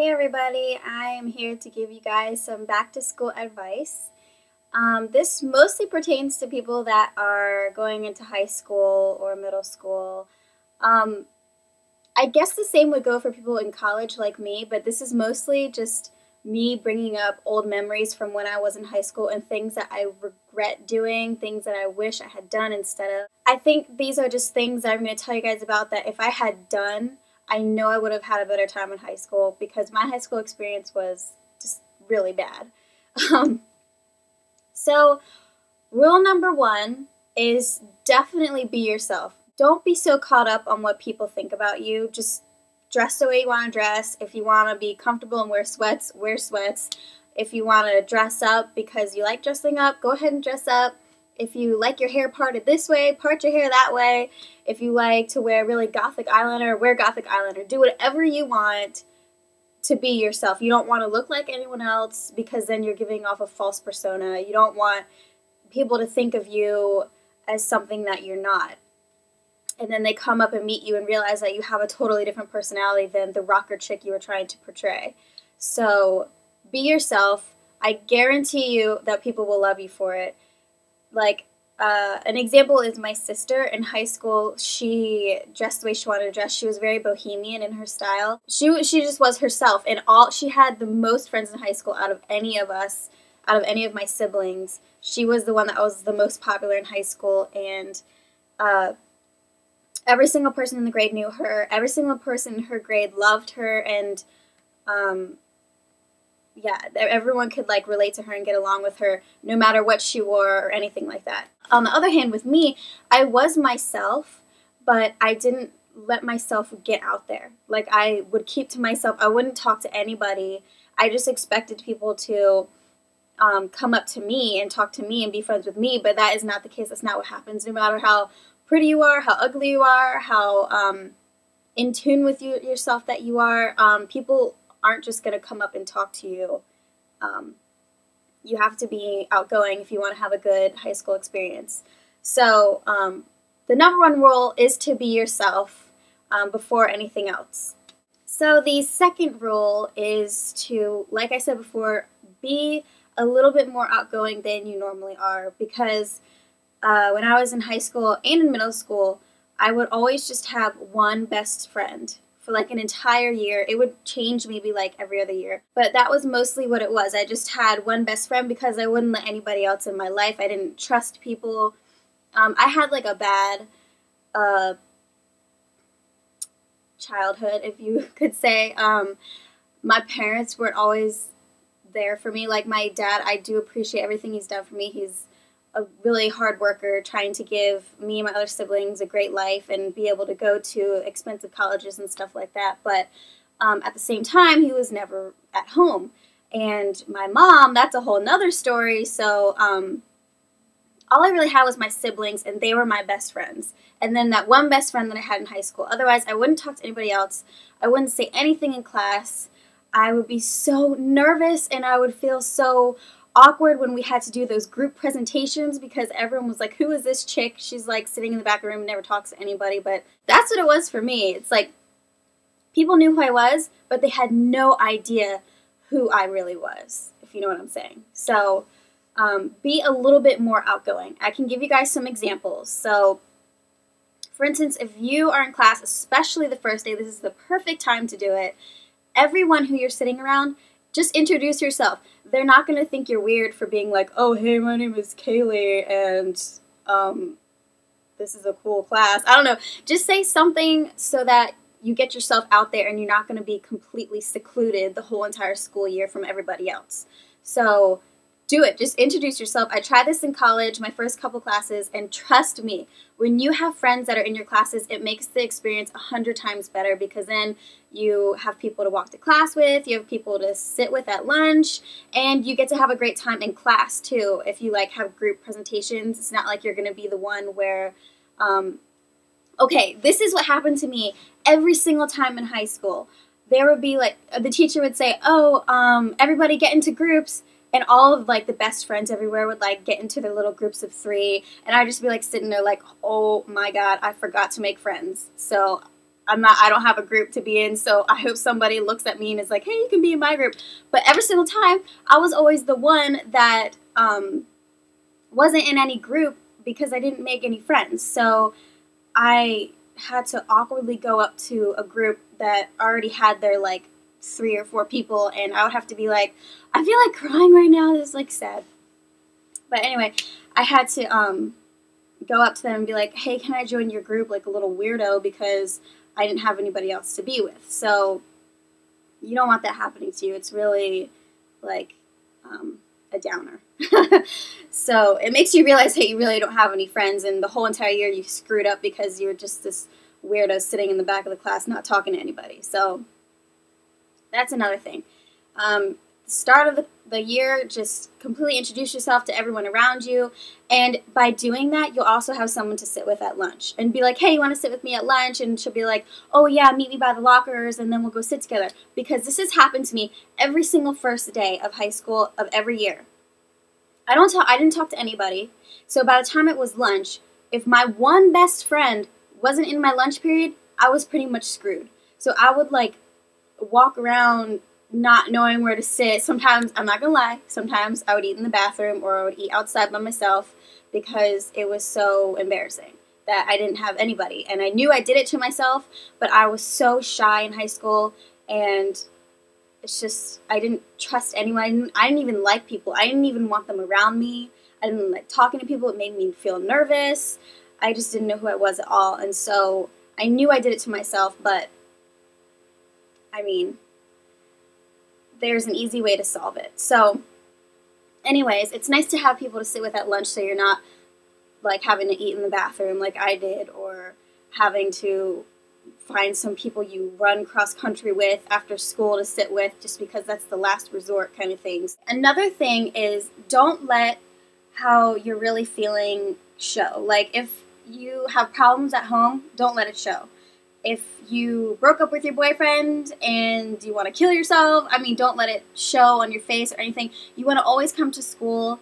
Hey everybody, I am here to give you guys some back to school advice. This mostly pertains to people that are going into high school or middle school. I guess the same would go for people in college like me, but this is mostly just me bringing up old memories from when I was in high school and things that I regret doing, things that I wish I had done instead of. I think these are just things that I'm going to tell you guys about that if I had done, I know I would have had a better time in high school because my high school experience was just really bad. So rule number one is definitely be yourself. Don't be so caught up on what people think about you. Just dress the way you want to dress. If you want to be comfortable and wear sweats, wear sweats. If you want to dress up because you like dressing up, go ahead and dress up. If you like your hair parted this way, part your hair that way. If you like to wear really gothic eyeliner, wear gothic eyeliner. Do whatever you want to be yourself. You don't want to look like anyone else because then you're giving off a false persona. You don't want people to think of you as something that you're not. And then they come up and meet you and realize that you have a totally different personality than the rocker chick you were trying to portray. So be yourself. I guarantee you that people will love you for it. Like, an example is my sister in high school. She dressed the way she wanted to dress. She was very bohemian in her style. She just was herself, and she had the most friends in high school out of any of us, out of any of my siblings. She was the one that was the most popular in high school, and every single person in the grade knew her. Every single person in her grade loved her, and yeah, everyone could like relate to her and get along with her no matter what she wore or anything like that. On the other hand, with me, I was myself, but I didn't let myself get out there. Like, I would keep to myself. I wouldn't talk to anybody. I just expected people to come up to me and talk to me and be friends with me, but that is not the case. That's not what happens. No matter how pretty you are, how ugly you are, how in tune with yourself that you are, people aren't just going to come up and talk to you. You have to be outgoing if you want to have a good high school experience. So the number one rule is to be yourself before anything else. So the second rule is to, like I said before, be a little bit more outgoing than you normally are, because when I was in high school and in middle school, I would always just have one best friend. For like an entire year. It would change maybe like every other year. But that was mostly what it was. I just had one best friend because I wouldn't let anybody else in my life. I didn't trust people. I had like a bad childhood, if you could say. My parents weren't always there for me. Like my dad, I do appreciate everything he's done for me. He's a really hard worker trying to give me and my other siblings a great life and be able to go to expensive colleges and stuff like that. But at the same time, he was never at home. And my mom, that's a whole nother story. So all I really had was my siblings, and they were my best friends. And then that one best friend that I had in high school. Otherwise, I wouldn't talk to anybody else. I wouldn't say anything in class. I would be so nervous, and I would feel so awkward when we had to do those group presentations because everyone was like, who is this chick? She's like sitting in the back of the room and never talks to anybody. But that's what it was for me. It's like people knew who I was, but they had no idea who I really was, if you know what I'm saying. So be a little bit more outgoing. I can give you guys some examples. So for instance, if you are in class, especially the first day, this is the perfect time to do it. Everyone who you're sitting around, just introduce yourself. They're not going to think you're weird for being like, oh, hey, my name is Kayleigh, and this is a cool class. I don't know. Just say something so that you get yourself out there and you're not going to be completely secluded the whole entire school year from everybody else. So do it. Just introduce yourself. I tried this in college, my first couple classes, and trust me, when you have friends that are in your classes, it makes the experience 100 times better because then you have people to walk to class with, you have people to sit with at lunch, and you get to have a great time in class too. If you like have group presentations, it's not like you're going to be the one where, okay, this is what happened to me every single time in high school. There would be like, the teacher would say, oh, everybody get into groups. And all of, like, the best friends everywhere would, like, get into their little groups of 3. And I'd just be, like, sitting there, like, oh, my God, I forgot to make friends. So I don't have a group to be in, so I hope somebody looks at me and is like, hey, you can be in my group. But every single time, I was always the one that wasn't in any group because I didn't make any friends. So I had to awkwardly go up to a group that already had their like 3 or 4 people, and I would have to be like, I feel like crying right now. This is like sad. But anyway, I had to go up to them and be like, hey, can I join your group, like a little weirdo, because I didn't have anybody else to be with. So you don't want that happening to you. It's really like a downer. So it makes you realize that you really don't have any friends, and the whole entire year you screwed up because you're just this weirdo sitting in the back of the class not talking to anybody. So that's another thing. Start of the year, just completely introduce yourself to everyone around you, and by doing that, you'll also have someone to sit with at lunch, and be like, hey, you want to sit with me at lunch? And she'll be like, oh yeah, meet me by the lockers, and then we'll go sit together, because this has happened to me every single first day of high school of every year. I didn't talk to anybody, so by the time it was lunch, if my one best friend wasn't in my lunch period, I was pretty much screwed. So I would like walk around not knowing where to sit. Sometimes, I'm not gonna lie, sometimes I would eat in the bathroom or I would eat outside by myself because it was so embarrassing that I didn't have anybody. And I knew I did it to myself, but I was so shy in high school, and it's just, I didn't trust anyone. I didn't even like people. I didn't even want them around me. I didn't like talking to people. It made me feel nervous. I just didn't know who I was at all. And so I knew I did it to myself, but I mean, there's an easy way to solve it. So anyways, it's nice to have people to sit with at lunch, so you're not like having to eat in the bathroom like I did, or having to find some people you run cross country with after school to sit with just because that's the last resort kind of things. Another thing is, don't let how you're really feeling show. Like if you have problems at home, don't let it show. If you broke up with your boyfriend and you want to kill yourself, I mean, don't let it show on your face or anything. You want to always come to school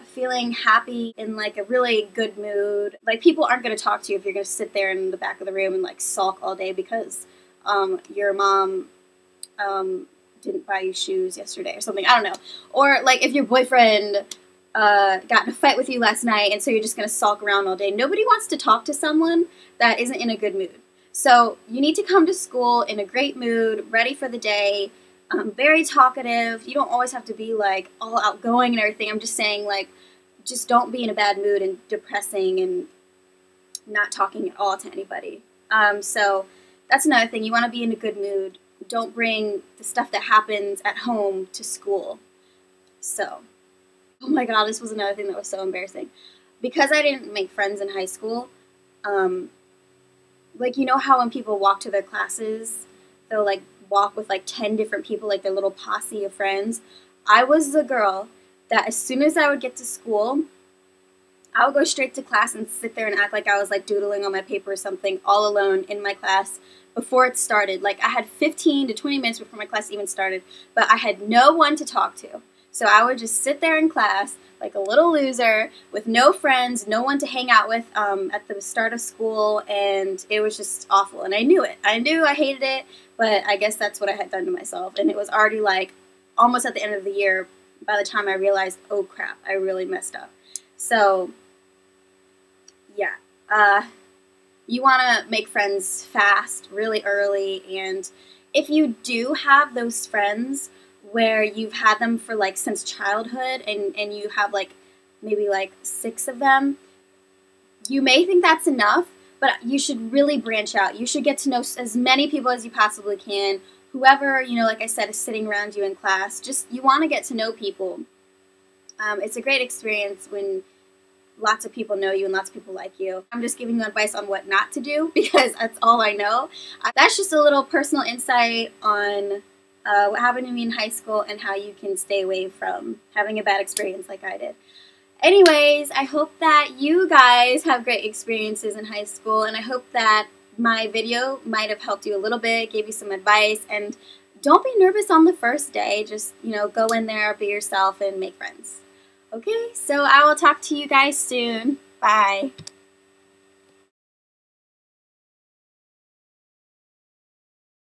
feeling happy, in like a really good mood. Like, people aren't going to talk to you if you're going to sit there in the back of the room and like sulk all day because your mom didn't buy you shoes yesterday or something. I don't know. Or like if your boyfriend got in a fight with you last night, and so you're just going to sulk around all day. Nobody wants to talk to someone that isn't in a good mood. So you need to come to school in a great mood, ready for the day, very talkative. You don't always have to be like all outgoing and everything. I'm just saying, like, just don't be in a bad mood and depressing and not talking at all to anybody. So that's another thing. You want to be in a good mood. Don't bring the stuff that happens at home to school. So, oh my God, this was another thing that was so embarrassing. Because I didn't make friends in high school, like, you know how when people walk to their classes, they'll like walk with like 10 different people, like their little posse of friends. I was the girl that as soon as I would get to school, I would go straight to class and sit there and act like I was like doodling on my paper or something all alone in my class before it started. Like, I had 15 to 20 minutes before my class even started, but I had no one to talk to. So I would just sit there in class like a little loser with no friends, no one to hang out with at the start of school, and it was just awful. And I knew it. I knew I hated it, but I guess that's what I had done to myself. And it was already like almost at the end of the year by the time I realized, oh crap, I really messed up. So yeah, you want to make friends fast, really early, and if you do have those friends where you've had them for like since childhood, and you have like maybe like 6 of them, you may think that's enough, but you should really branch out. You should get to know as many people as you possibly can. Whoever, you know, like I said, is sitting around you in class, just, you want to get to know people. It's a great experience when lots of people know you and lots of people like you. I'm just giving you advice on what not to do because that's all I know. That's just a little personal insight on what happened to me in high school and how you can stay away from having a bad experience like I did. Anyways, I hope that you guys have great experiences in high school, and I hope that my video might have helped you a little bit, gave you some advice, and don't be nervous on the first day. Just, you know, go in there, be yourself, and make friends. Okay, so I will talk to you guys soon. Bye.